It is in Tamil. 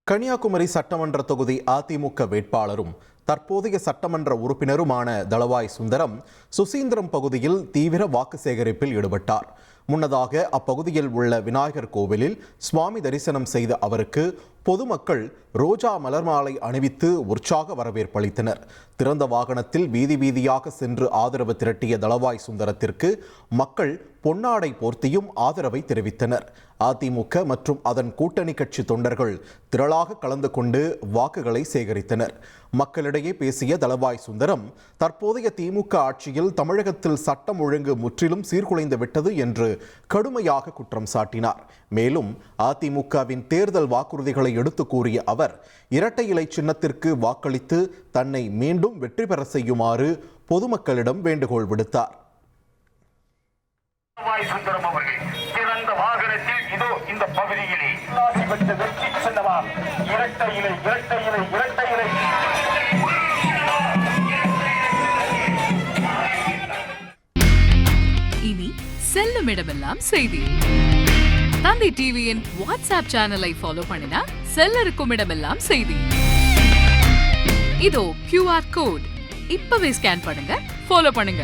கன்னியாகுமரி சட்டமன்ற தொகுதி அதிமுக வேட்பாளரும் தற்போதைய சட்டமன்ற உறுப்பினருமான தளவாய் சுந்தரம் சுசீந்திரம் பகுதியில் தீவிர வாக்கு சேகரிப்பில் ஈடுபட்டார். முன்னதாக அப்பகுதியில் உள்ள விநாயகர் கோவிலில் சுவாமி தரிசனம் செய்த அவருக்கு பொதுமக்கள் ரோஜா மலர் மாலை அணிவித்து உற்சாக வரவேற்பளித்தனர். திறந்த வாகனத்தில் வீதி வீதியாக சென்று ஆதரவு திரட்டிய தளவாய் சுந்தரத்திற்கு மக்கள் பொன்னாடை போர்த்தியும் ஆதரவை தெரிவித்தனர். அதிமுக மற்றும் அதன் கூட்டணி கட்சி தொண்டர்கள் திரளாக கலந்து கொண்டு வாக்குகளை சேகரித்தனர். மக்களிடையே பேசிய தளவாய் சுந்தரம் தற்போதைய திமுக ஆட்சியில் தமிழகத்தில் சட்டம் ஒழுங்கு முற்றிலும் சீர்குலைந்து விட்டது என்று கடுமையாக குற்றம் சாட்டினார். மேலும் அதிமுகவின் தேர்தல் வாக்குறுதிகளை எடுத்து கூறிய அவர் இரட்டை இலை சின்னத்திற்கு வாக்களித்து தன்னை மீண்டும் வெற்றி பெற செய்யுமாறு பொதுமக்களிடம் வேண்டுகோள் விடுத்தார். சுந்தரம் அவர்கள் சிறந்த வாகனத்தில் இதோ இந்த பகுதியிலே வெற்றி சின்னமா இரட்டை இலை இரட்டை இலை இரட்டை இலை. இனி செல்லும் இடமெல்லாம் செய்தி. தந்தை டிவியின் வாட்ஸ்அப் சேனலை ஃபாலோ பண்ணினா செல்ல இருக்கும் இடமெல்லாம் செய்தி. இதோ QR கோட் இப்பவே ஸ்கேன் பண்ணுங்க, ஃபாலோ பண்ணுங்க.